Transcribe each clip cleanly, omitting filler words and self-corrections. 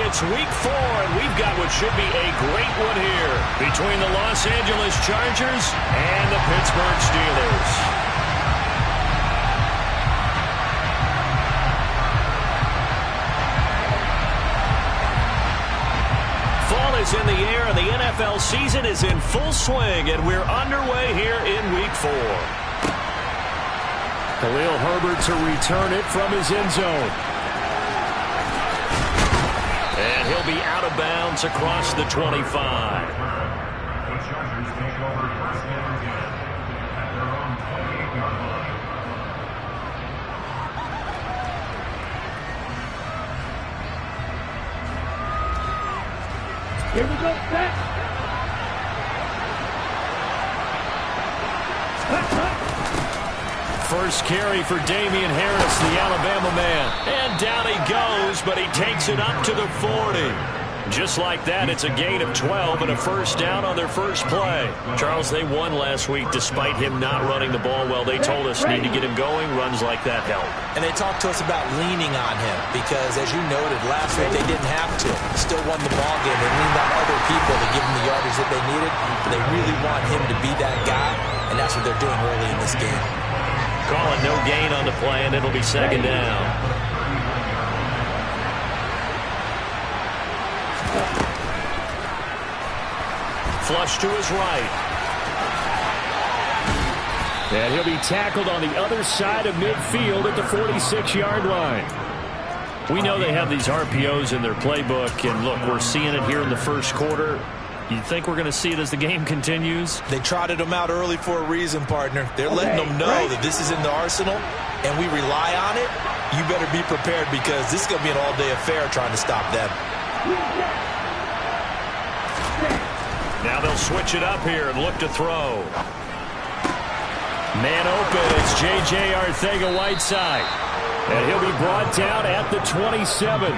It's week 4, and we've got what should be a great one here between the Los Angeles Chargers and the Pittsburgh Steelers. Fall is in the air, and the NFL season is in full swing, and we're underway here in week 4. Khalil Herbert to return it from his end zone. And he'll be out of bounds across the 25. The Chargers take over first down again at their own 28-yard line. Here we go, set. First carry for Damian Harris, the Alabama man. And down he goes, but he takes it up to the 40. Just like that, it's a gain of 12 and a first down on their first play. Charles, they won last week despite him not running the ball well. They told us need to get him going. Runs like that help. And they talked to us about leaning on him because, as you noted, last week they didn't have to. Still won the ball game. They leaned on other people to give them the yardage that they needed. But they really want him to be that guy, and that's what they're doing early in this game. Calling no gain on the play, and it'll be second down. Flush to his right. And he'll be tackled on the other side of midfield at the 46-yard line. We know they have these RPOs in their playbook, and look, we're seeing it here in the first quarter. You think we're going to see it as the game continues? They trotted them out early for a reason, partner. They're letting them know that this is in the arsenal, and we rely on it. You better be prepared because this is going to be an all-day affair trying to stop them. Now they'll switch it up here and look to throw. Man open, it's J.J. Arcega-Whiteside. And he'll be brought down at the 27.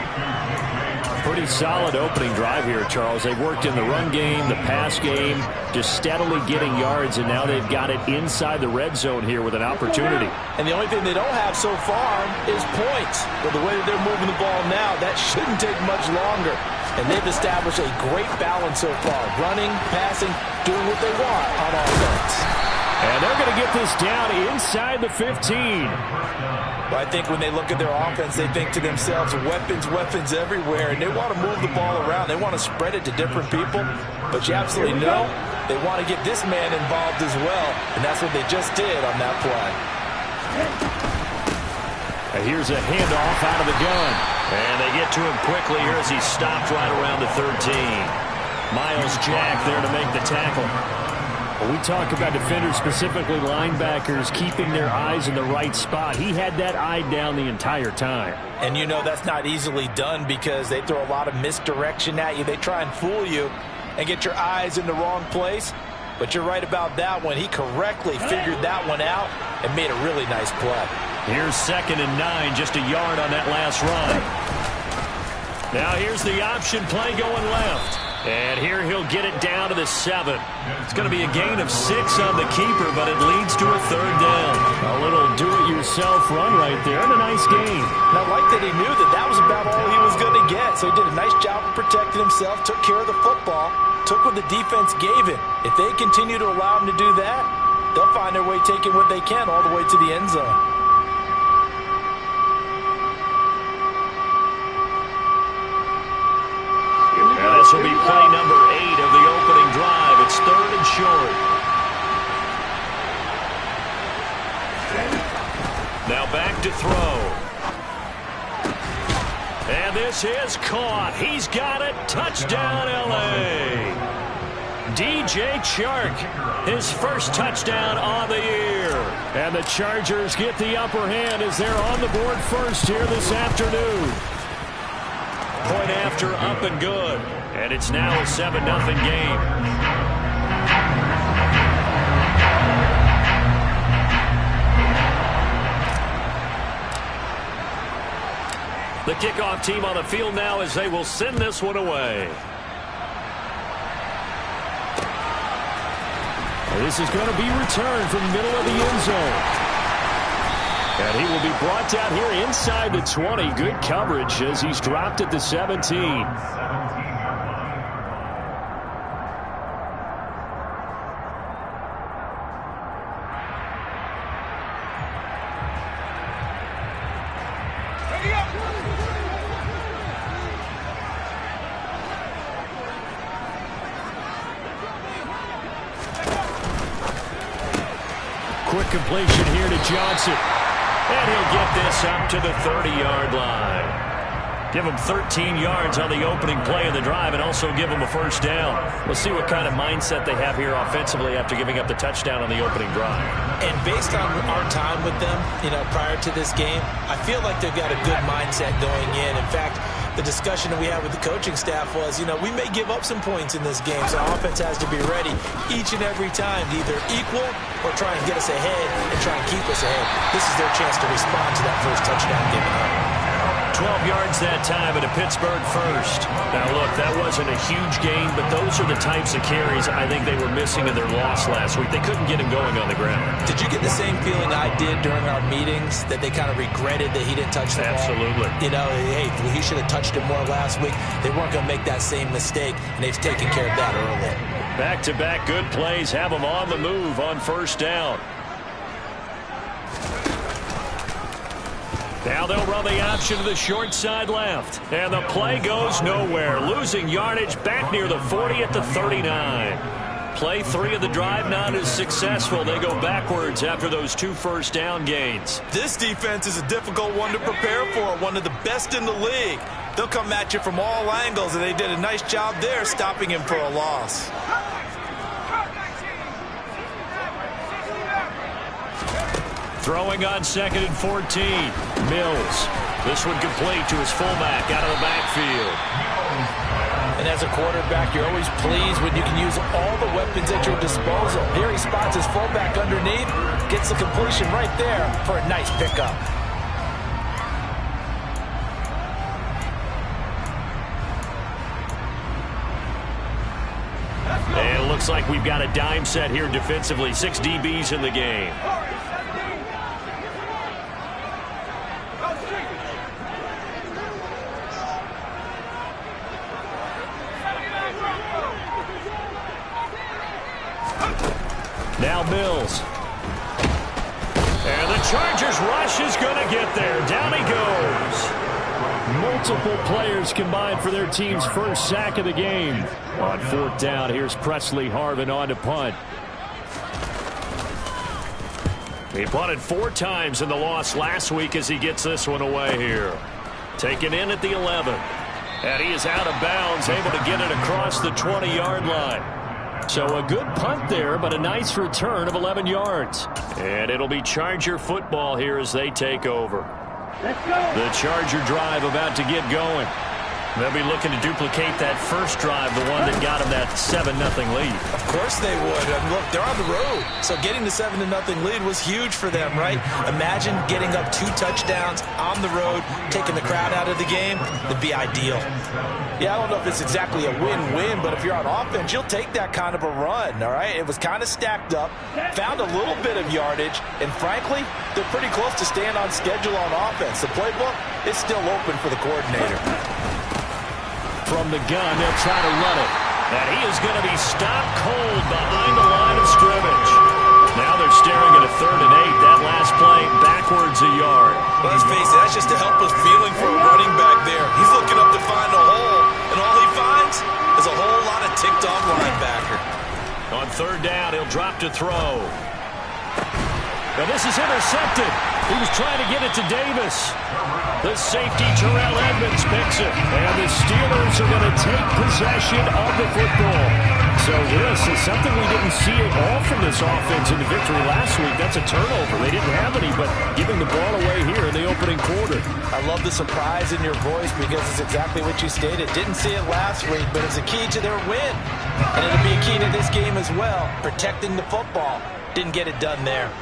Pretty solid opening drive here, Charles. They've worked in the run game, the pass game, just steadily getting yards, and now they've got it inside the red zone here with an opportunity. And the only thing they don't have so far is points. But the way that they're moving the ball now, that shouldn't take much longer. And they've established a great balance so far. Running, passing, doing what they want on offense. And they're going to get this down inside the 15. Well, I think when they look at their offense, they think to themselves, weapons, weapons everywhere. And they want to move the ball around. They want to spread it to different people. But you absolutely know they want to get this man involved as well. And that's what they just did on that play. And here's a handoff out of the gun. And they get to him quickly here as he's stopped right around the 13. Myles Jack there to make the tackle. When we talk about defenders, specifically linebackers, keeping their eyes in the right spot, he had that eye down the entire time. And you know that's not easily done because they throw a lot of misdirection at you. They try and fool you and get your eyes in the wrong place. But you're right about that one. He correctly figured that one out and made a really nice play. Here's 2nd and 9, just a yard on that last run. Now here's the option play going left. And here he'll get it down to the 7. It's going to be a gain of 6 on the keeper, but it leads to a 3rd down. A little do-it-yourself run right there, and a nice gain. And I like that he knew that that was about all he was going to get. So he did a nice job of protecting himself, took care of the football, took what the defense gave him. If they continue to allow him to do that, they'll find their way taking what they can all the way to the end zone. This will be play number 8 of the opening drive. It's 3rd and short. Now back to throw. And this is caught. He's got it. Touchdown, L.A. DJ Chark, his first touchdown on the year. And the Chargers get the upper hand as they're on the board first here this afternoon. Point after, up and good. And it's now a 7-0 game. The kickoff team on the field now as they will send this one away. This is going to be returned from the middle of the end zone. And he will be brought down here inside the 20. Good coverage as he's dropped at the 17. Quick completion here to Johnson. And he'll get this up to the 30-yard line. Give him 13 yards on the opening play of the drive and also give him a first down. We'll see what kind of mindset they have here offensively after giving up the touchdown on the opening drive. And based on our time with them, prior to this game, I feel like they've got a good mindset going in. In fact, the discussion that we had with the coaching staff was, we may give up some points in this game, so our offense has to be ready each and every time to either equal or try and get us ahead and try and keep us ahead. This is their chance to respond to that first touchdown given up. 12 yards that time and a Pittsburgh first. Now, look, that wasn't a huge gain, but those are the types of carries I think they were missing in their loss last week. They couldn't get him going on the ground. Did you get the same feeling I did during our meetings, that they kind of regretted that he didn't touch the ball? Absolutely. Hey, he should have touched it more last week. They weren't going to make that same mistake, and they've taken care of that early. Back-to-back good plays have them on the move on first down. Now they'll run the option to the short side left. And the play goes nowhere. Losing yardage back near the 40 at the 39. Play 3 of the drive not as successful. They go backwards after those 2 first down gains. This defense is a difficult one to prepare for. One of the best in the league. They'll come at you from all angles, and they did a nice job there stopping him for a loss. Throwing on 2nd and 14. Mills. This one complete to his fullback out of the backfield. And as a quarterback, you're always pleased when you can use all the weapons at your disposal. Here he spots his fullback underneath, gets the completion right there for a nice pickup. And it looks like we've got a dime set here defensively. 6 DBs in the game. Now Mills. And the Chargers rush is going to get there. Down he goes. Multiple players combined for their team's first sack of the game. On 4th down, here's Presley Harvin on to punt. He punted 4 times in the loss last week as he gets this one away here. Taken in at the 11. And he is out of bounds, able to get it across the 20-yard line. So a good punt there, but a nice return of 11 yards. And it'll be Charger football here as they take over. Let's go. The Charger drive about to get going. They'll be looking to duplicate that first drive, the one that got them that 7-0 lead. Of course they would. Look, they're on the road. So getting the 7-0 lead was huge for them, right? Imagine getting up 2 touchdowns on the road, taking the crowd out of the game. That'd be ideal. Yeah, I don't know if it's exactly a win-win, but if you're on offense, you'll take that kind of a run, all right? It was kind of stacked up, found a little bit of yardage, and frankly, they're pretty close to staying on schedule on offense. The playbook is still open for the coordinator. From the gun, they'll try to run it. And he is going to be stopped cold behind the line of scrimmage. Now they're staring at a 3rd and 8. That last play backwards a yard. Well, let's face it, that's just a helpless feeling for a running back there. He's looking up to find a hole, and all he finds is a whole lot of ticked-off linebacker. On 3rd down, he'll drop to throw. Now this is intercepted. He was trying to get it to Davis. The safety, Terrell Edmonds, picks it. And the Steelers are going to take possession of the football. So this is something we didn't see at all from this offense in the victory last week. That's a turnover. They didn't have any, but giving the ball away here in the opening quarter. I love the surprise in your voice because it's exactly what you stated. Didn't see it last week, but it's a key to their win. And it'll be a key to this game as well, protecting the football. Didn't get it done there.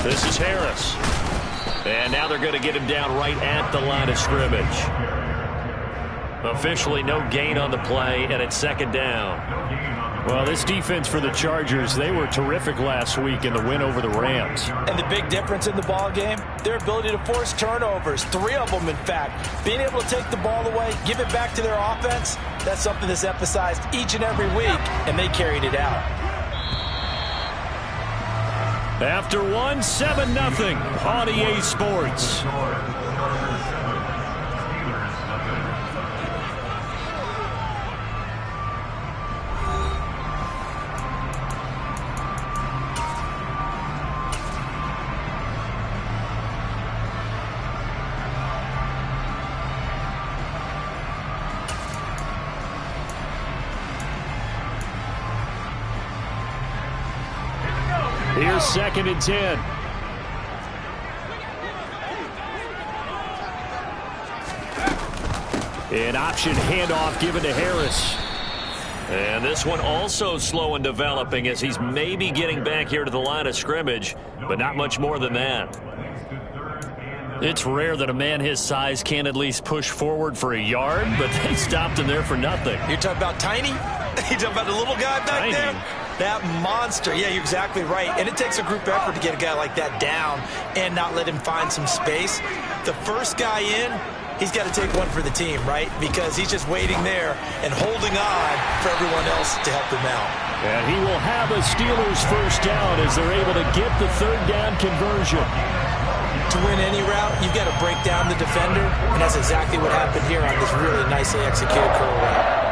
This is Harris. And now they're going to get him down right at the line of scrimmage. Officially no gain on the play, and it's second down. Well, this defense for the Chargers, they were terrific last week in the win over the Rams. And the big difference in the ball game, their ability to force turnovers, 3 of them in fact. Being able to take the ball away, give it back to their offense, that's something that's emphasized each and every week, and they carried it out. After one, 7-0 on EA Sports. Here's 2nd and 10. An option handoff given to Harris. And this one also slow in developing as he's maybe getting back here to the line of scrimmage, but not much more than that. It's rare that a man his size can't at least push forward for a yard, but they stopped him there for nothing. You're talking about tiny? You're talking about the little guy back there? That monster. Yeah, you're exactly right. And it takes a group effort to get a guy like that down and not let him find some space. The first guy in, he's got to take one for the team, right? Because he's just waiting there and holding on for everyone else to help him out. And he will have a Steelers first down as they're able to get the 3rd down conversion. To win any route, you've got to break down the defender, and that's exactly what happened here on this really nicely executed curl route.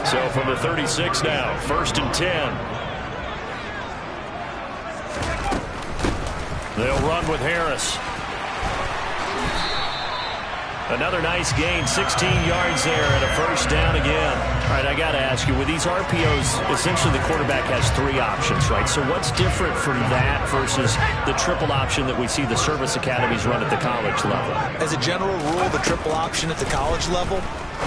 So from the 36 now, 1st and 10. They'll run with Harris. Another nice gain, 16 yards there and a first down again. All right, I got to ask you, with these RPOs, essentially the quarterback has 3 options, right? So what's different from that versus the triple option that we see the service academies run at the college level? As a general rule, the triple option at the college level,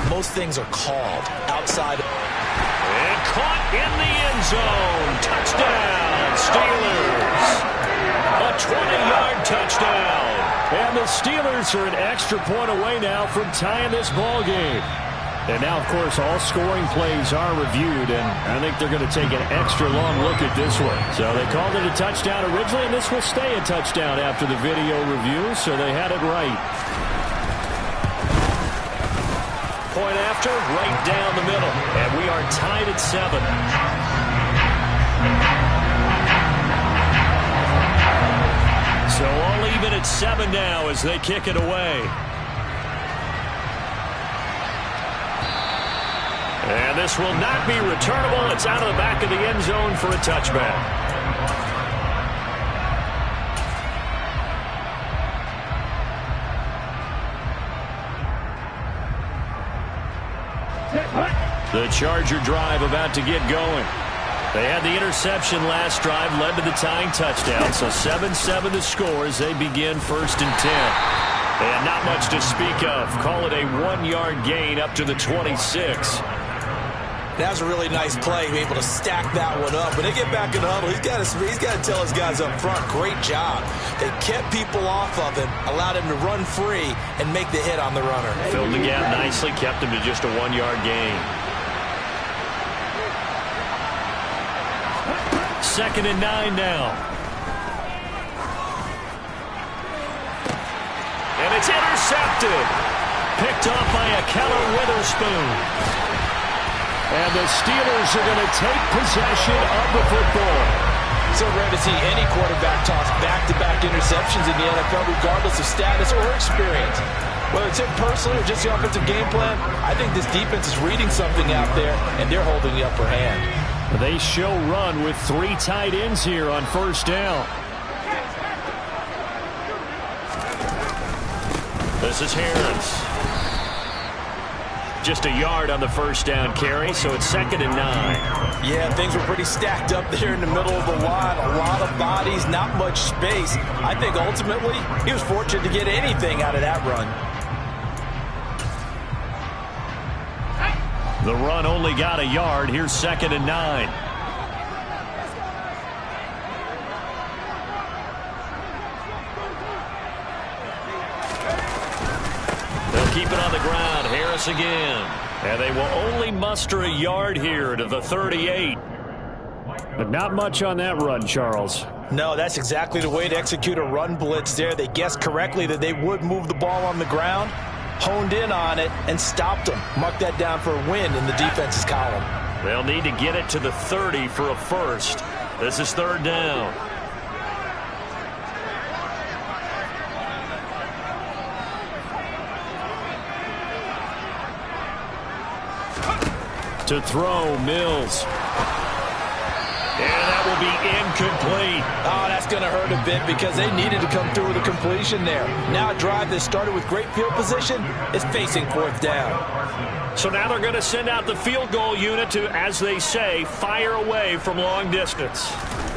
most things are called outside. And caught in the end zone. Touchdown, Steelers. A 20-yard touchdown. And the Steelers are an extra point away now from tying this ball game. And now, of course, all scoring plays are reviewed, and I think they're going to take an extra long look at this one. So they called it a touchdown originally, and this will stay a touchdown after the video review, so they had it right. Point after, right down the middle, and we are tied at 7. So all even at 7 now as they kick it away. And this will not be returnable. It's out of the back of the end zone for a touchback. The Charger drive about to get going. They had the interception last drive, led to the tying touchdown. So 7-7 the score as they begin 1st and 10. And not much to speak of. Call it a 1-yard gain up to the 26. That was a really nice play, able to stack that one up. When they get back in the huddle, he's got to tell his guys up front, great job. They kept people off of him, allowed him to run free and make the hit on the runner. Filled the gap nicely, kept him to just a 1-yard gain. 2nd and 9 now. And it's intercepted. Picked off by Ahkello Witherspoon. And the Steelers are going to take possession of the football. So rare to see any quarterback toss back-to-back interceptions in the NFL, regardless of status or experience. Whether it's him personally or just the offensive game plan, I think this defense is reading something out there, and they're holding the upper hand. They show run with 3 tight ends here on 1st down. This is Harris. Just a yard on the 1st down carry, so it's 2nd and 9. Yeah, things were pretty stacked up there in the middle of the line. A lot of bodies, not much space. I think ultimately he was fortunate to get anything out of that run. The run only got a yard. Here's 2nd and 9. They'll keep it on the ground. Harris again. And they will only muster a yard here to the 38. But not much on that run, Charles. No, that's exactly the way to execute a run blitz there. They guessed correctly that they would move the ball on the ground, honed in on it, and stopped them. Mark that down for a win in the defense's column. They'll need to get it to the 30 for a first. This is third down. To throw, Mills. And that will be incomplete. Oh, that's going to hurt a bit because they needed to come through with a completion there. Now a drive that started with great field position is facing fourth down. So now they're going to send out the field goal unit to, as they say, fire away from long distance.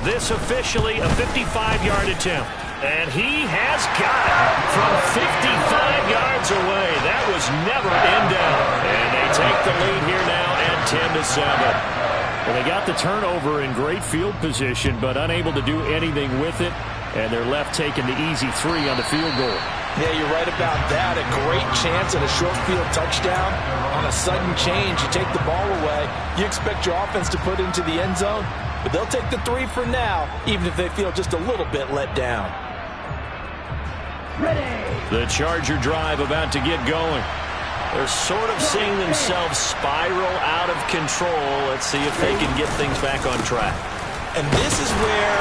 This officially a 55-yard attempt. And he has got it from 55 yards away. That was never in doubt. And they take the lead here now at 10-7. Well, they got the turnover in great field position, but unable to do anything with it. And they're left taking the easy 3 on the field goal. Yeah, you're right about that. A great chance at a short field touchdown. On a sudden change, you take the ball away. You expect your offense to put into the end zone, but they'll take the 3 for now, even if they feel just a little bit let down. The Charger drive about to get going. They're sort of seeing themselves spiral out of control. Let's see if they can get things back on track. And this is where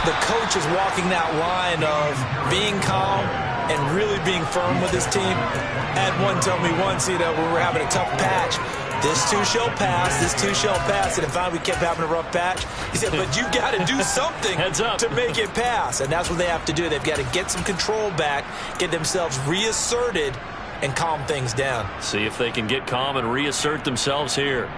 the coach is walking that line of being calm and really being firm with his team. I had one tell me once, we were having a tough patch. This too shall pass, this too shall pass. And if we kept having a rough patch, he said, but you got to do something to make it pass. And that's what they have to do. They've got to get some control back, get themselves reasserted, and calm things down. See if they can get calm and reassert themselves here.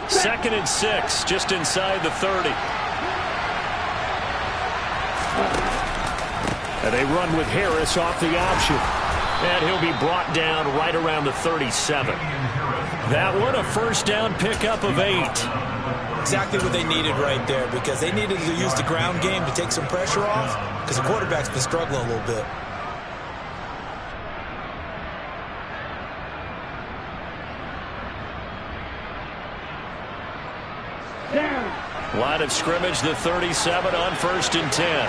Second and 6, just inside the 30. And they run with Harris off the option. And he'll be brought down right around the 37. That one a first down pickup of 8. Exactly what they needed right there, because they needed to use the ground game to take some pressure off, because the quarterback's been struggling a little bit. Line of scrimmage, the 37 on 1st and 10.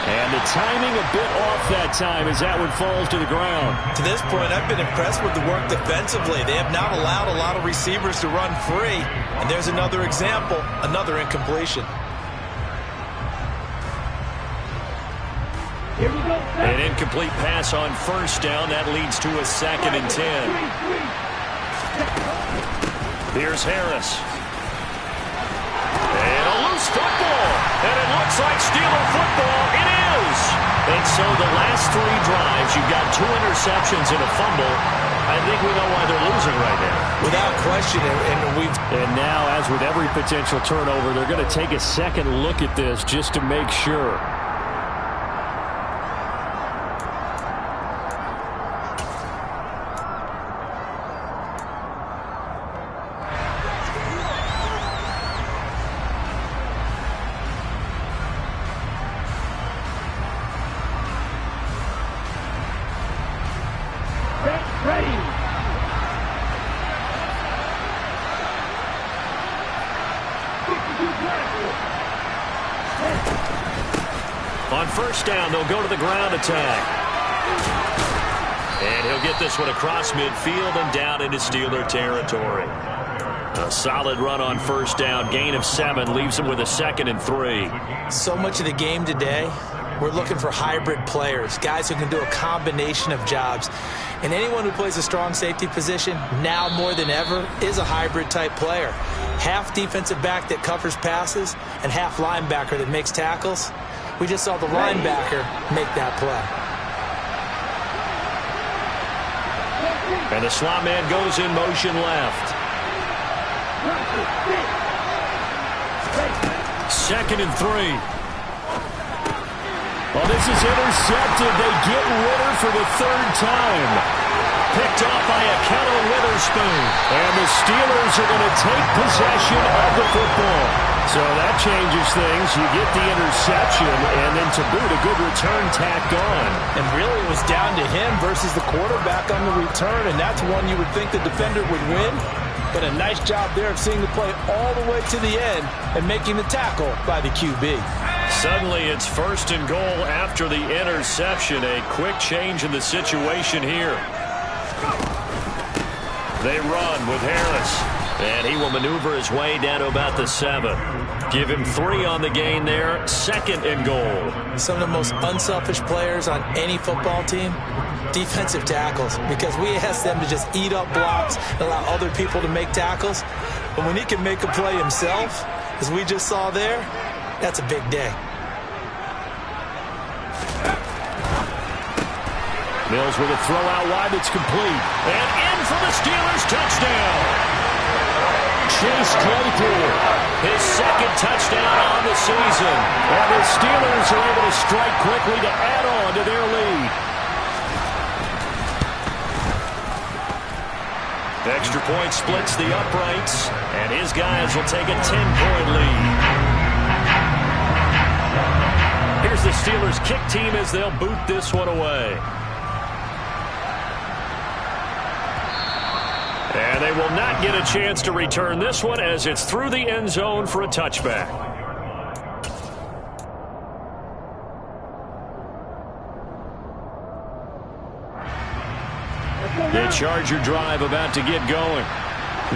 And the timing a bit off that time as that one falls to the ground. To this point, I've been impressed with the work defensively. They have not allowed a lot of receivers to run free. And there's another example, another incompletion. An incomplete pass on 1st down. That leads to a 2nd and 10. Here's Harris. And a loose football. And it looks like Steeler football. It is. And so the last 3 drives, you've got 2 interceptions and a fumble. I think we know why they're losing right now. Without question. And now, as with every potential turnover, they're going to take a second look at this just to make sure. On 1st down, they'll go to the ground attack. And he'll get this one across midfield and down into Steeler territory. A solid run on 1st down. Gain of 7 leaves him with a 2nd and 3. So much of the game today, we're looking for hybrid players, guys who can do a combination of jobs. And anyone who plays a strong safety position, now more than ever, is a hybrid type player. Half defensive back that covers passes and half linebacker that makes tackles. We just saw the linebacker make that play. And the slot man goes in motion left. 2nd and 3. Oh, this is intercepted. They get Ridder for the third time. Picked off by Ahkello Witherspoon. And the Steelers are going to take possession of the football. So that changes things. You get the interception, and then to boot, a good return tacked on. And really, it was down to him versus the quarterback on the return, and that's one you would think the defender would win. But a nice job there of seeing the play all the way to the end and making the tackle by the QB. Suddenly, it's 1st and goal after the interception. A quick change in the situation here. They run with Harris. And he will maneuver his way down to about the 7. Give him 3 on the gain there. 2nd and goal. Some of the most unselfish players on any football team, defensive tackles, because we ask them to just eat up blocks and allow other people to make tackles. But when he can make a play himself, as we just saw there, that's a big day. Mills with a throw out wide that's complete. And in for the Steelers touchdown. Chase Claypool, his 2nd touchdown on the season. And the Steelers are able to strike quickly to add on to their lead. Extra point splits the uprights, and his guys will take a 10-point lead. Here's the Steelers kick team as they'll boot this one away. And they will not get a chance to return this one as it's through the end zone for a touchback. The Charger drive about to get going.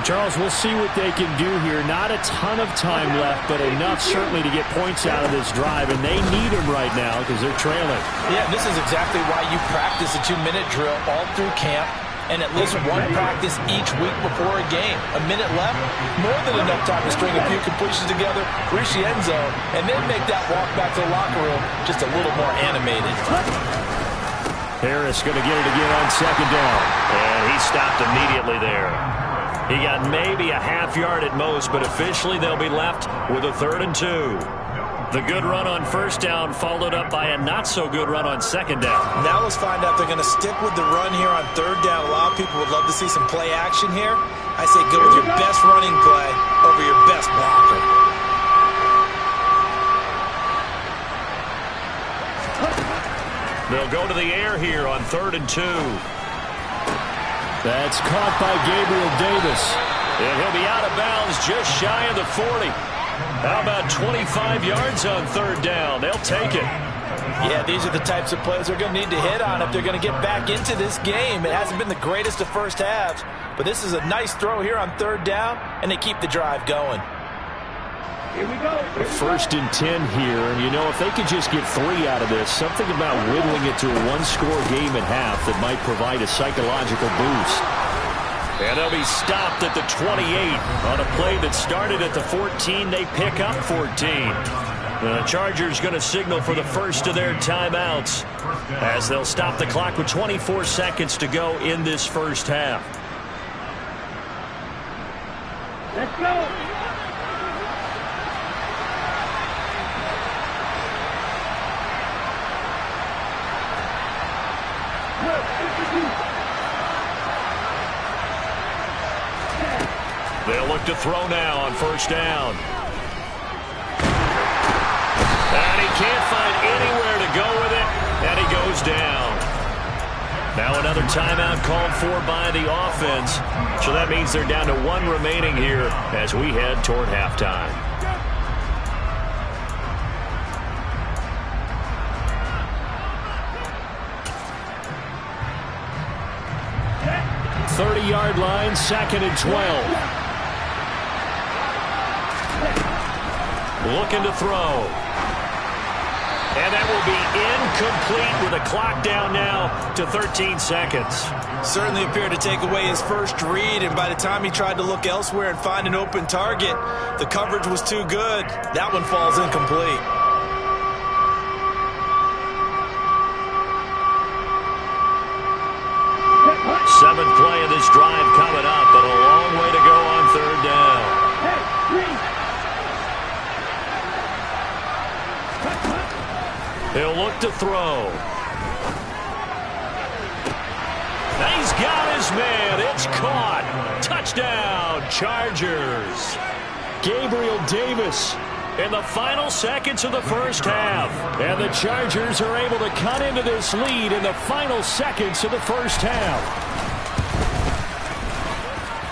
Charles, we'll see what they can do here. Not a ton of time left, but enough certainly to get points out of this drive, and they need them right now because they're trailing. Yeah, this is exactly why you practice a 2-minute drill all through camp, and at least one practice each week before a game. A minute left, more than enough time to string a few completions together, reach the end zone, and then make that walk back to the locker room just a little more animated. Harris going to get it again on 2nd down. And he stopped immediately there. He got maybe a half yard at most, but officially they'll be left with a 3rd and 2. The good run on 1st down followed up by a not-so-good run on 2nd down. Now let's find out if they're going to stick with the run here on 3rd down. A lot of people would love to see some play action here. I say go with your best running play over your best blocker. They'll go to the air here on 3rd and 2. That's caught by Gabriel Davis. And he'll be out of bounds just shy of the 40. How about 25 yards on 3rd down? They'll take it. Yeah, these are the types of plays they're going to need to hit on if they're going to get back into this game. It hasn't been the greatest of first halves, but this is a nice throw here on 3rd down, and they keep the drive going. Here we go. 1st and 10 here, and you know, if they could just get 3 out of this, something about whittling it to a 1-score game at half that might provide a psychological boost. And they'll be stopped at the 28 on a play that started at the 14. They pick up 14. The Chargers going to signal for the first of their timeouts as they'll stop the clock with 24 seconds to go in this first half. Let's go. They'll look to throw now on 1st down. And he can't find anywhere to go with it, and he goes down. Now another timeout called for by the offense. So that means they're down to 1 remaining here as we head toward halftime. – 30-yard line, 2nd and 12. Looking to throw. And that will be incomplete with a clock down now to 13 seconds. Certainly appeared to take away his first read, and by the time he tried to look elsewhere and find an open target, the coverage was too good. That one falls incomplete. Seventh play of this drive coming up, but a long way to go on 3rd down. He'll look to throw. He's got his man. It's caught. Touchdown, Chargers. Gabriel Davis in the final seconds of the first half. And the Chargers are able to cut into this lead in the final seconds of the first half.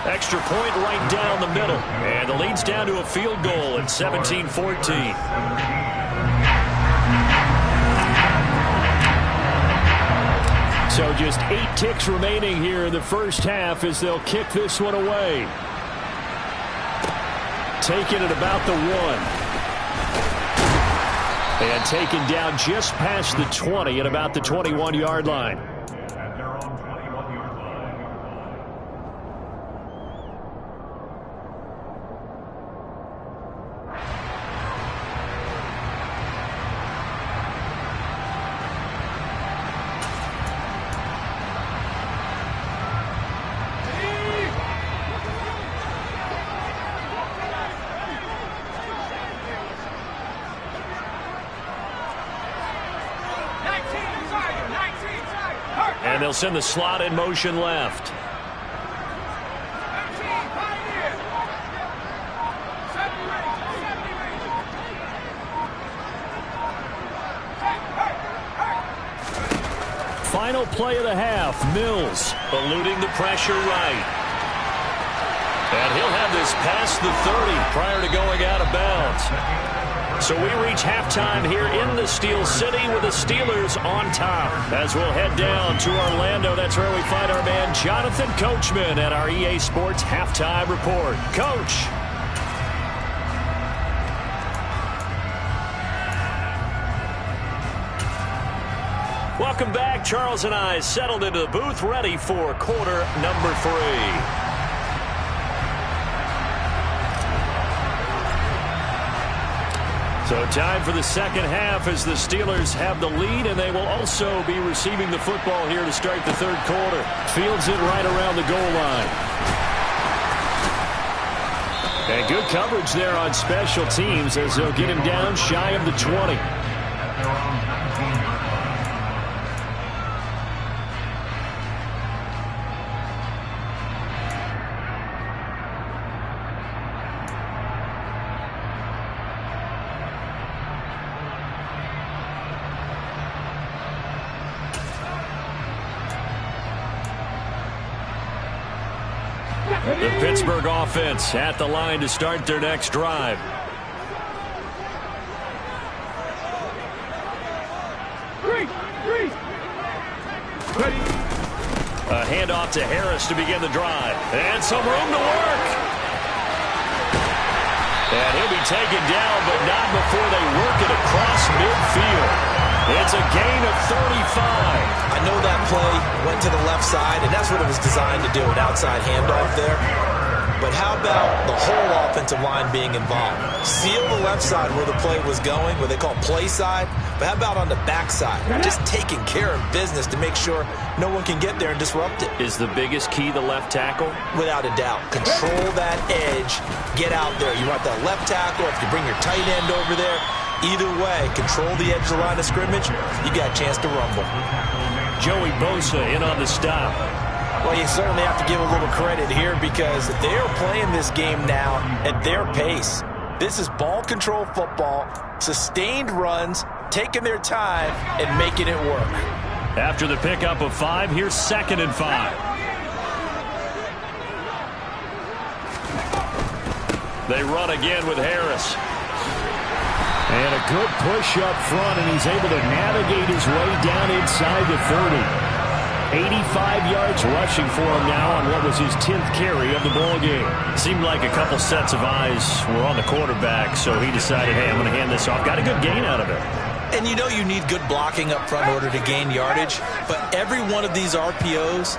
Extra point right down the middle. And the lead's down to a field goal at 17-14. So just 8 ticks remaining here in the first half as they'll kick this one away. Taken at about the 1. And taken down just past the 20 at about the 21-yard line. At their own 21-yard line. And they'll send the slot in motion left. Final play of the half. Mills eluding the pressure right. And he'll have this past the 30 prior to going out of bounds. So we reach halftime here in the Steel City with the Steelers on top. As we'll head down to Orlando, that's where we find our man Jonathan Coachman at our EA Sports Halftime Report. Coach. Welcome back. Charles and I settled into the booth ready for quarter number 3. So time for the second half as the Steelers have the lead, and they will also be receiving the football here to start the third quarter. Fields it right around the goal line. And good coverage there on special teams as they'll get him down shy of the 20. The Pittsburgh offense at the line to start their next drive. A handoff to Harris to begin the drive. And some room to work. And he'll be taken down, but not before they work it across midfield. It's a gain of 35. I know that play went to the left side, and that's what it was designed to do, an outside handoff there. But how about the whole offensive line being involved? Seal the left side where the play was going, what they call play side. But how about on the back side? Just taking care of business to make sure no one can get there and disrupt it. Is the biggest key the left tackle? Without a doubt. Control that edge. Get out there. You want that left tackle. If you bring your tight end over there, either way, control the edge of the line of scrimmage, you got a chance to rumble. Joey Bosa in on the stop. Well, you certainly have to give a little credit here because they're playing this game now at their pace. This is ball control football, sustained runs, taking their time, and making it work. After the pickup of 5, here's 2nd and 5. They run again with Harris. And a good push up front, and he's able to navigate his way down inside the 30. 85 yards rushing for him now on what was his 10th carry of the ball game. Seemed like a couple sets of eyes were on the quarterback, so he decided, hey, I'm going to hand this off. Got a good gain out of it. And you know you need good blocking up front in order to gain yardage, but every one of these RPOs,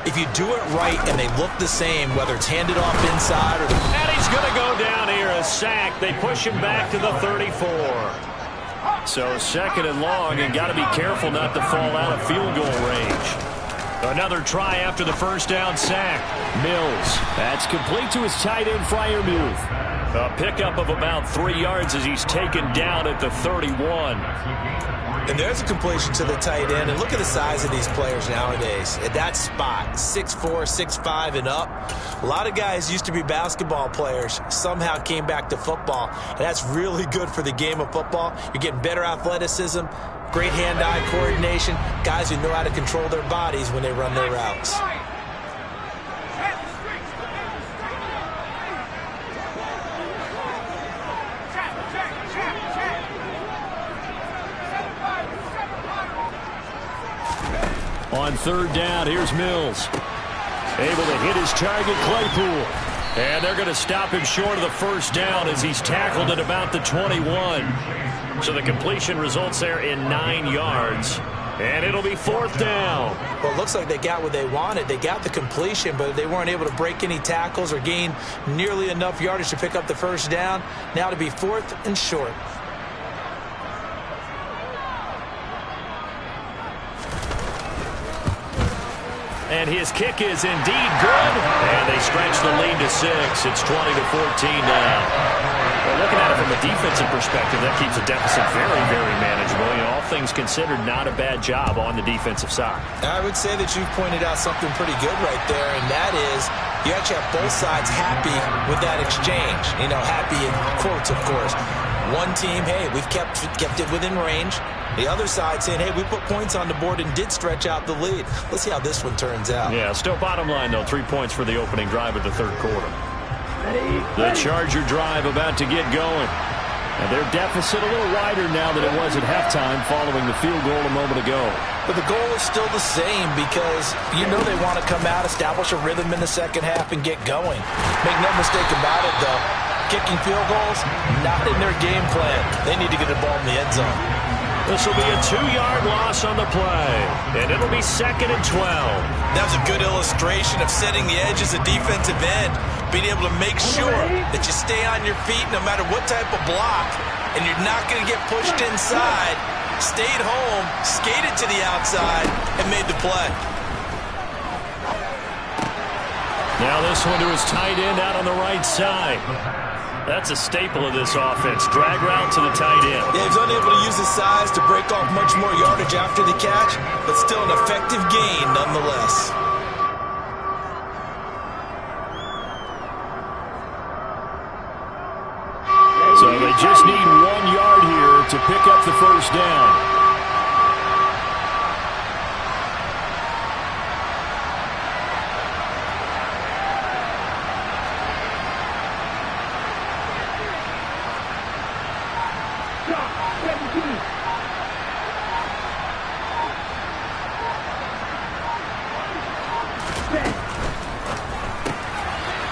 if you do it right and they look the same, whether it's handed off inside or the... And he's going to go down here, a sack. They push him back to the 34. So 2nd and long, and got to be careful not to fall out of field goal range. Another try after the first down sack. Mills. That's complete to his tight end, Freiermuth. A pickup of about 3 yards as he's taken down at the 31. And there's a completion to the tight end. And look at the size of these players nowadays. At that spot, 6'4", 6'5", and up. A lot of guys used to be basketball players, somehow came back to football. And that's really good for the game of football. You're getting better athleticism, great hand-eye coordination, guys who know how to control their bodies when they run their routes. On third down, here's Mills. Able to hit his target, Claypool. And they're going to stop him short of the first down as he's tackled at about the 21. So the completion results there in 9 yards. And it'll be fourth down. Well, it looks like they got what they wanted. They got the completion, but they weren't able to break any tackles or gain nearly enough yardage to pick up the first down. Now to be fourth and short. And his kick is indeed good. And they stretch the lead to 6. It's 20-14 now. Well, looking at it from a defensive perspective, that keeps the deficit very, very manageable. You know, all things considered, not a bad job on the defensive side. I would say that you've pointed out something pretty good right there, and that is you actually have both sides happy with that exchange. You know, happy in quotes, of course. One team, hey, we've kept it within range. The other side saying, hey, we put points on the board and did stretch out the lead. Let's see how this one turns out. Yeah, still bottom line, though, 3 points for the opening drive of the third quarter. The Charger drive about to get going. And their deficit a little wider now than it was at halftime following the field goal a moment ago. But the goal is still the same because you know they want to come out, establish a rhythm in the second half, and get going. Make no mistake about it, though. Kicking field goals, not in their game plan. They need to get the ball in the end zone. This will be a 2-yard loss on the play, and it'll be 2nd and 12. That was a good illustration of setting the edge as a defensive end, being able to make sure that you stay on your feet no matter what type of block, and you're not going to get pushed inside. Stayed home, skated to the outside, and made the play. Now this one to his tight end out on the right side. That's a staple of this offense. Drag route to the tight end. Yeah, he's unable to use his size to break off much more yardage after the catch, but still an effective gain nonetheless. So they just need 1 yard here to pick up the first down.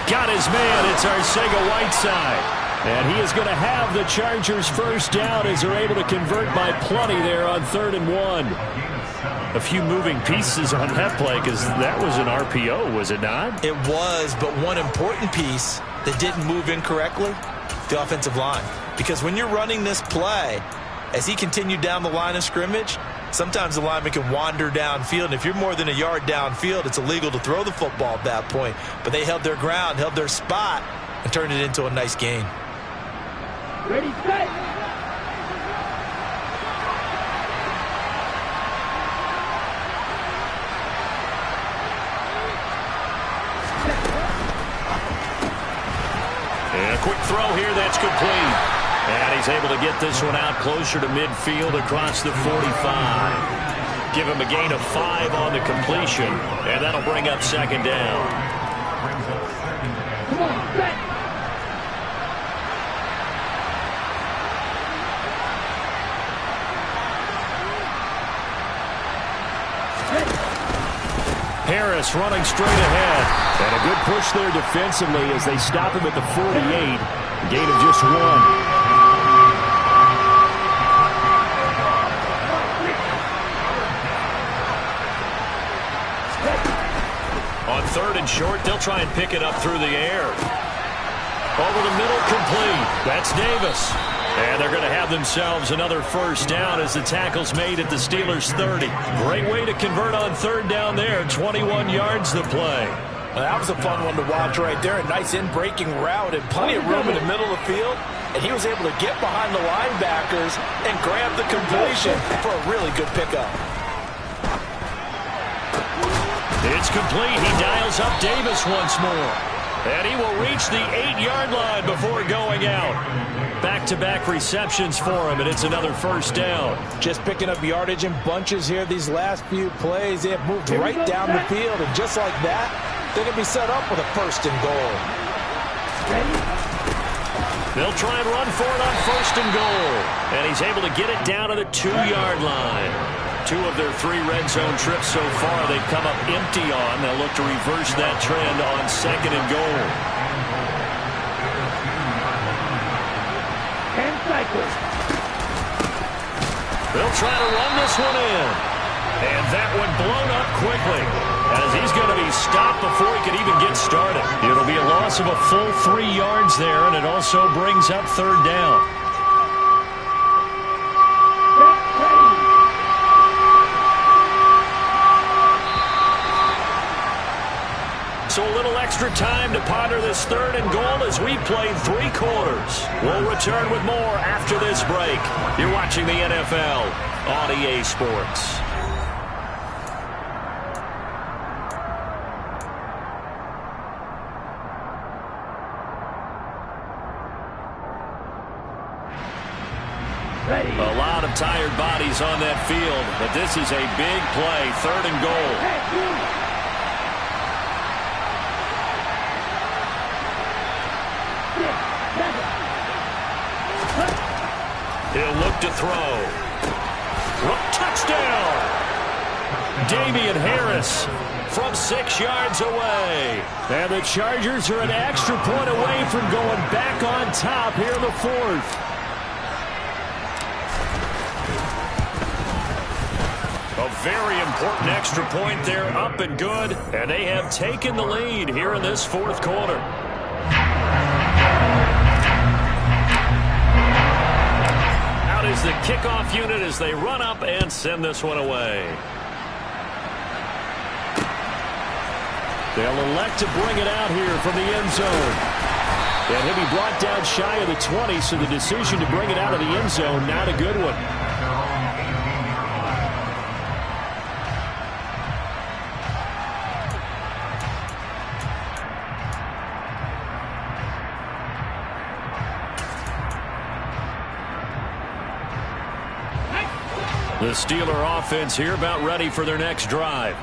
Got his man. It's Arcega-Whiteside. And he is going to have the Chargers first down as they're able to convert by plenty there on 3rd and 1. A few moving pieces on that play because that was an RPO, was it not? It was, but one important piece that didn't move incorrectly, the offensive line. Because when you're running this play, as he continued down the line of scrimmage, sometimes the lineman can wander downfield, and if you're more than a yard downfield, it's illegal to throw the football at that point. But they held their ground, held their spot, and turned it into a nice gain. Ready, set. And a quick throw here, that's complete. And he's able to get this one out closer to midfield across the 45. Give him a gain of 5 on the completion, and that'll bring up 2nd down. Come on, set. Harris running straight ahead. And a good push there defensively as they stop him at the 48. Gain of just 1. On 3rd and short, they'll try and pick it up through the air. Over the middle, complete. That's Davis. And they're going to have themselves another first down as the tackle's made at the Steelers' 30. Great way to convert on 3rd down there. 21 yards to play. Well, that was a fun one to watch right there. A nice in-breaking route and plenty of room in the middle of the field. and he was able to get behind the linebackers and grab the completion for a really good pickup. It's complete. He dials up Davis once more. And he will reach the 8-yard line before going out. Back-to-back receptions for him, and it's another first down. Just picking up yardage in bunches here these last few plays. They have moved right down the field, and just like that, they're going to be set up with a first and goal. They'll try and run for it on first and goal. And he's able to get it down to the 2-yard line. 2 of their 3 red zone trips so far they've come up empty on. They'll look to reverse that trend on second and goal. 10 cycles. They'll try to run this one in. And that one blown up quickly, as he's going to be stopped before he can even get started. It'll be a loss of a full 3 yards there, and it also brings up third down. So a little extra time to ponder this third and goal as we played 3 quarters. We'll return with more after this break. You're watching the NFL on EA Sports. A lot of tired bodies on that field, but this is a big play, third and goal. He'll look to throw. Touchdown! Damian Harris from 6 yards away. And the Chargers are an extra point away from going back on top here in the 4th. A very important extra point there, up and good. And they have taken the lead here in this 4th quarter. Out is the kickoff unit as they run up and send this one away. They'll elect to bring it out here from the end zone. And he'll be brought down shy of the 20, so the decision to bring it out of the end zone, not a good one. The Steeler offense here about ready for their next drive.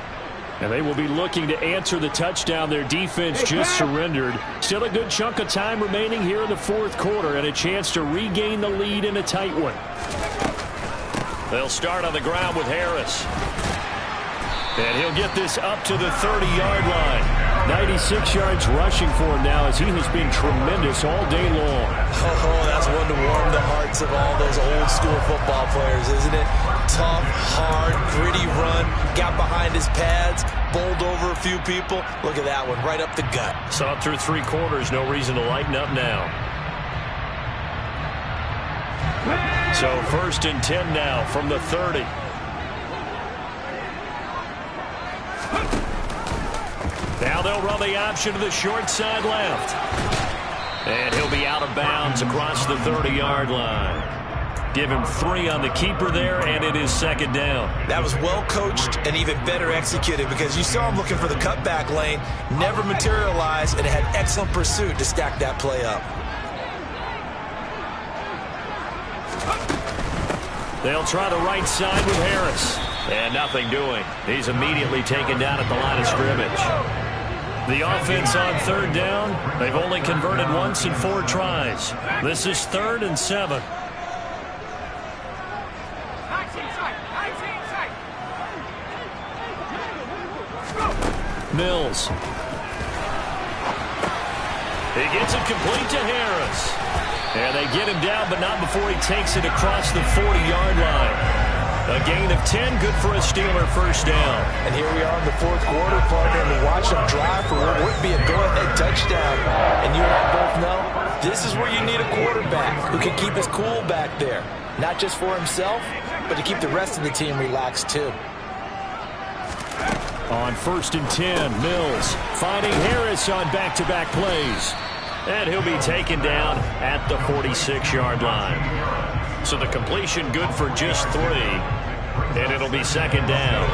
And they will be looking to answer the touchdown their defense just surrendered. Still a good chunk of time remaining here in the 4th quarter and a chance to regain the lead in a tight one. They'll start on the ground with Harris. And he'll get this up to the 30-yard line. 96 yards rushing for him now as he has been tremendous all day long. Oh, that's one to warm the hearts of all those old school football players, isn't it? Tough, hard, gritty run, got behind his pads, bowled over a few people. Look at that one, right up the gut. Saw through 3 quarters, no reason to lighten up now. So 1st and 10 now from the 30. Now they'll run the option to the short side left. And he'll be out of bounds across the 30-yard line. Give him 3 on the keeper there, and it is 2nd down. That was well coached and even better executed because you saw him looking for the cutback lane, never materialized, and had excellent pursuit to stack that play up. They'll try the right side with Harris. And nothing doing. He's immediately taken down at the line of scrimmage. The offense on 3rd down, they've only converted once in 4 tries. This is 3rd and 7. Mills. He gets it complete to Harris. And they get him down, but not before he takes it across the 40-yard line. A gain of 10, good for a Steeler first down. And here we are in the 4th quarter, partner, and we watch them drive for what would be a go-ahead touchdown. And you and I both know this is where you need a quarterback who can keep his cool back there. Not just for himself, but to keep the rest of the team relaxed too. On 1st and 10, Mills finding Harris on back-to-back plays. And he'll be taken down at the 46-yard line. So the completion good for just 3. And it'll be second down.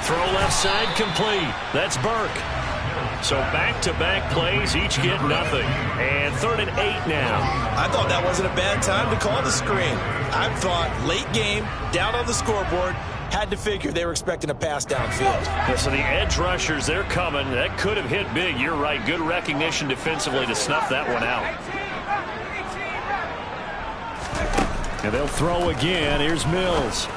Throw left side complete. That's Burke. So back-to-back plays, each get nothing. And 3rd and 8 now. I thought that wasn't a bad time to call the screen. I thought late game, down on the scoreboard, had to figure they were expecting a pass downfield. Yeah, so the edge rushers, they're coming. That could have hit big. You're right. Good recognition defensively to snuff that one out. And they'll throw again. Here's Mills.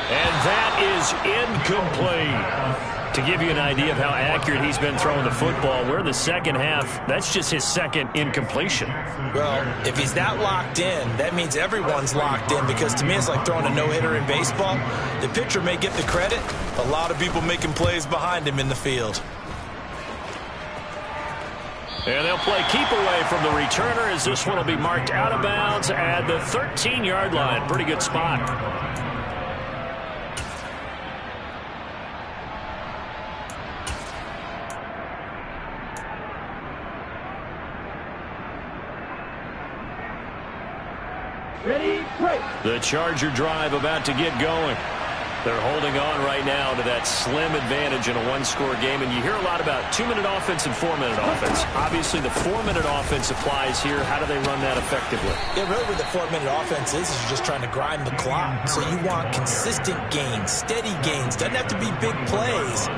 And that is incomplete. To give you an idea of how accurate he's been throwing the football, we're in the second half. That's just his second incompletion. Well, if he's that locked in, that means everyone's locked in, because to me it's like throwing a no-hitter in baseball. The pitcher may get the credit, a lot of people making plays behind him in the field. And they'll play keep away from the returner, as this one will be marked out of bounds at the 13-yard line. Pretty good spot. The Charger drive about to get going. They're holding on right now to that slim advantage in a one-score game. And you hear a lot about 2-minute offense and 4-minute offense. Obviously, the 4-minute offense applies here. How do they run that effectively? Yeah, really what the 4-minute offense is you're just trying to grind the clock. So you want consistent gains, steady gains. Doesn't have to be big plays,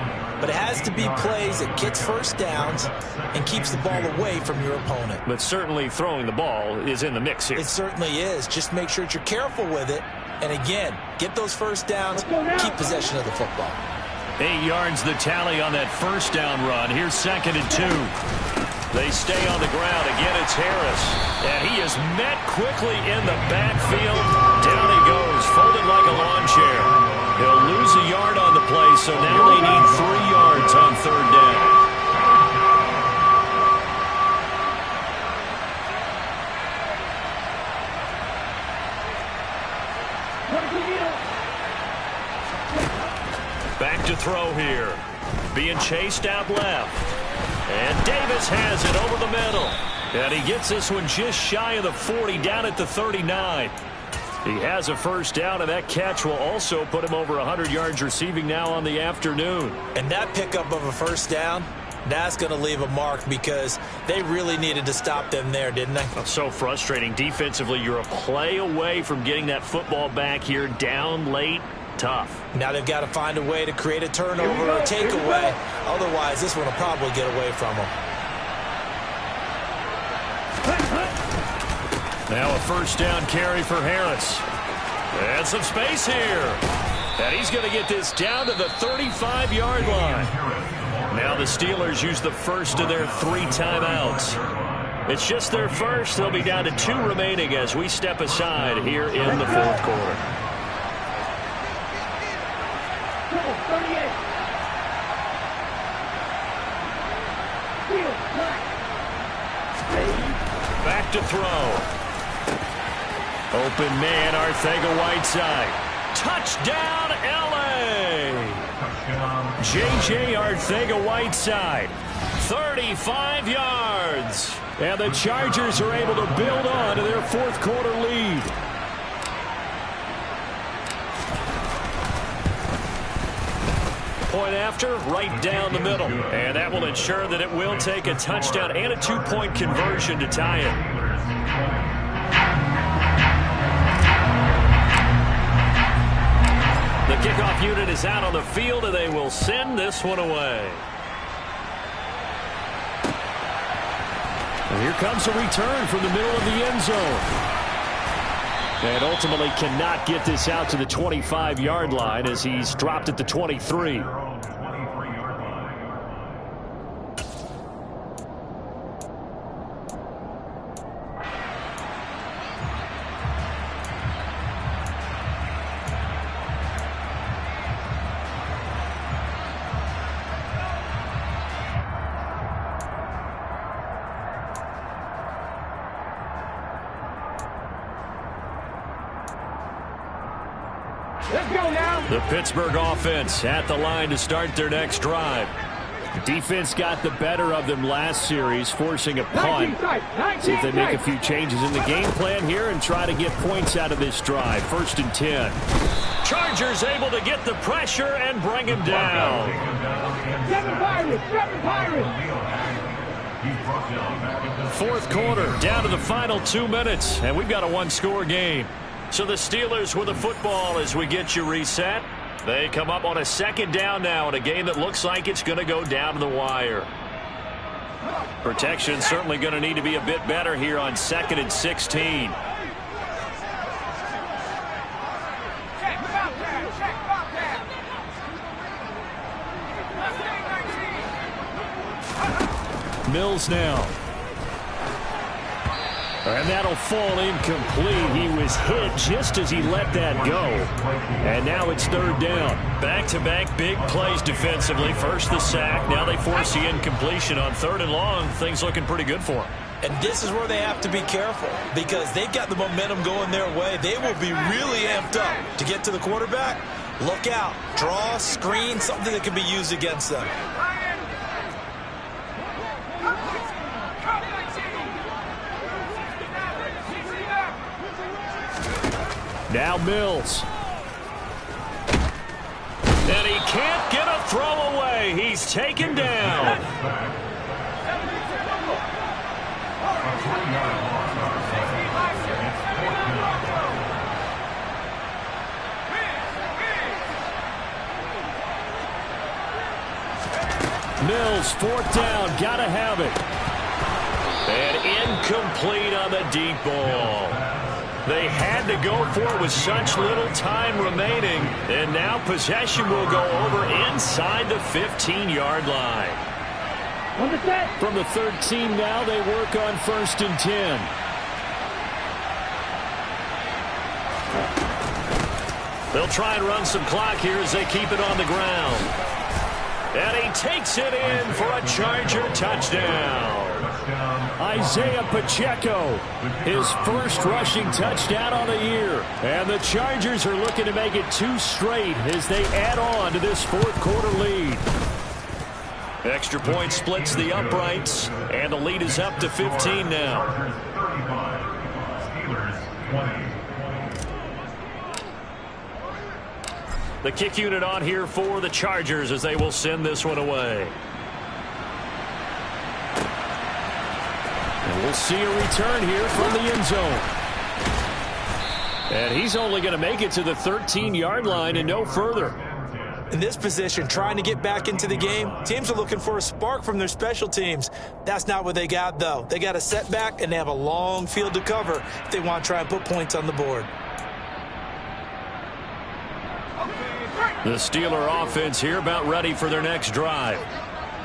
but it has to be plays that gets first downs and keeps the ball away from your opponent. But certainly throwing the ball is in the mix here. It certainly is. Just make sure that you're careful with it. And again, get those first downs, keep possession of the football. 8 yards the tally on that first down run. Here's 2nd and 2. They stay on the ground. Again, it's Harris. And he is met quickly in the backfield. Down he goes, folded like a lawn chair. He'll lose a yard on the play, so now they need 3 yards on 3rd down. Back to throw here. Being chased out left. And Davis has it over the middle. And he gets this one just shy of the 40, down at the 39. He has a first down, and that catch will also put him over 100 yards receiving now on the afternoon. And that pickup of a first down, that's going to leave a mark, because they really needed to stop them there, didn't they? So frustrating. Defensively, you're a play away from getting that football back here, down late. Tough. Now they've got to find a way to create a turnover or a takeaway. Otherwise, this one will probably get away from them. Now a first down carry for Harris. And some space here. And he's going to get this down to the 35-yard line. Now the Steelers use the first of their 3 timeouts. It's just their first. They'll be down to 2 remaining as we step aside here in the 4th quarter. Back to throw. Open man, Arcega-Whiteside. Touchdown, L.A. J.J. Arcega-Whiteside. 35 yards. And the Chargers are able to build on to their 4th quarter lead. Point after, right down the middle. And that will ensure that it will take a touchdown and a 2-point conversion to tie it. The kickoff unit is out on the field, and they will send this one away. And here comes a return from the middle of the end zone. And ultimately cannot get this out to the 25-yard line as he's dropped at the 23. Let's go now. The Pittsburgh offense at the line to start their next drive. Defense got the better of them last series, forcing a punt. See if they make a few changes in the game plan here and try to get points out of this drive. 1st and 10. Chargers able to get the pressure and bring him down. 7 Pirates, 7 Pirates. 4th quarter, down to the final 2 minutes, and we've got a one-score game. So the Steelers with the football as we get you reset. They come up on a 2nd down now in a game that looks like it's going to go down to the wire. Protection certainly going to need to be a bit better here on 2nd and 16. Mills now. And that'll fall incomplete. He was hit just as he let that go. And now it's 3rd down. Back-to-back big plays defensively. First the sack. Now they force the incompletion on 3rd and long. Things looking pretty good for them. And this is where they have to be careful because they've got the momentum going their way. They will be really amped up to get to the quarterback. Look out. Draw, screen, something that can be used against them. Now Mills. And he can't get a throw away. He's taken down. Mills, 4th down. Gotta have it. And incomplete on the deep ball. They had to go for it with such little time remaining. And now possession will go over inside the 15-yard line. On the set. From the 13 now, they work on 1st and 10. They'll try and run some clock here as they keep it on the ground. And he takes it in for a Charger touchdown. Isaiah Pacheco, his first rushing touchdown on the year. And the Chargers are looking to make it 2 straight as they add on to this 4th quarter lead. Extra point splits the uprights, and the lead is up to 15 now. The kick unit on here for the Chargers as they will send this one away. And we'll see a return here from the end zone. And he's only going to make it to the 13-yard line and no further. In this position, trying to get back into the game, teams are looking for a spark from their special teams. That's not what they got, though. They got a setback, and they have a long field to cover if they want to try and put points on the board. The Steeler offense here about ready for their next drive.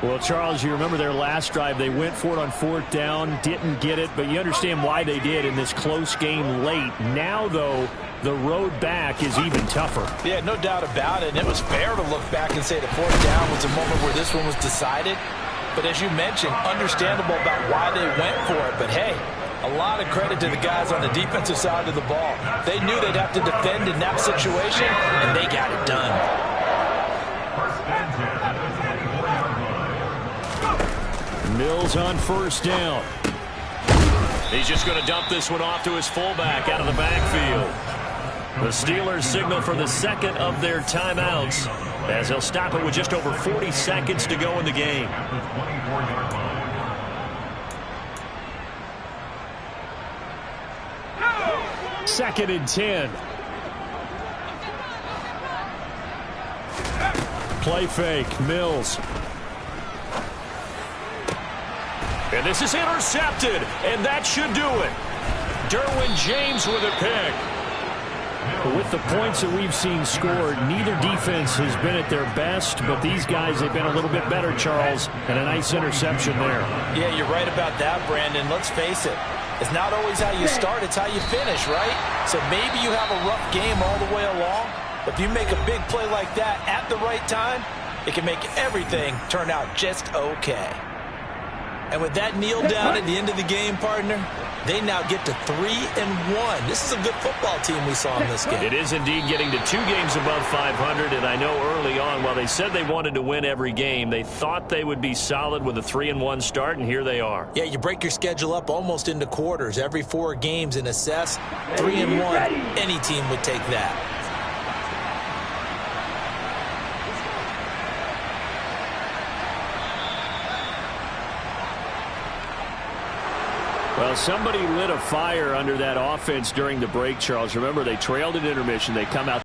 Well, Charles, you remember their last drive. They went for it on 4th down, didn't get it, but you understand why they did in this close game late. Now, though, the road back is even tougher. Yeah, no doubt about it. And it was fair to look back and say the 4th down was a moment where this one was decided. But as you mentioned, understandable about why they went for it. But, hey, a lot of credit to the guys on the defensive side of the ball. They knew they'd have to defend in that situation, and they got it done. Mills on 1st down. He's just going to dump this one off to his fullback out of the backfield. The Steelers signal for the 2nd of their timeouts as they'll stop it with just over 40 seconds to go in the game. Second and 10. Play fake. Mills. And this is intercepted, and that should do it. Derwin James with a pick. With the points that we've seen scored, neither defense has been at their best, but these guys have been a little bit better, Charles, and a nice interception there. Yeah, you're right about that, Brandon. Let's face it. It's not always how you start, it's how you finish, right? So maybe you have a rough game all the way along, but if you make a big play like that at the right time, it can make everything turn out just okay. And with that kneel down at the end of the game, partner, they now get to 3-1. This is a good football team we saw in this game. It is indeed getting to 2 games above 500, and I know early on, while they said they wanted to win every game, they thought they would be solid with a 3-1 start, and here they are. Yeah, you break your schedule up almost into quarters. Every 4 games and assess 3-1. Any team would take that. Well, somebody lit a fire under that offense during the break, Charles. Remember, they trailed at intermission. They come out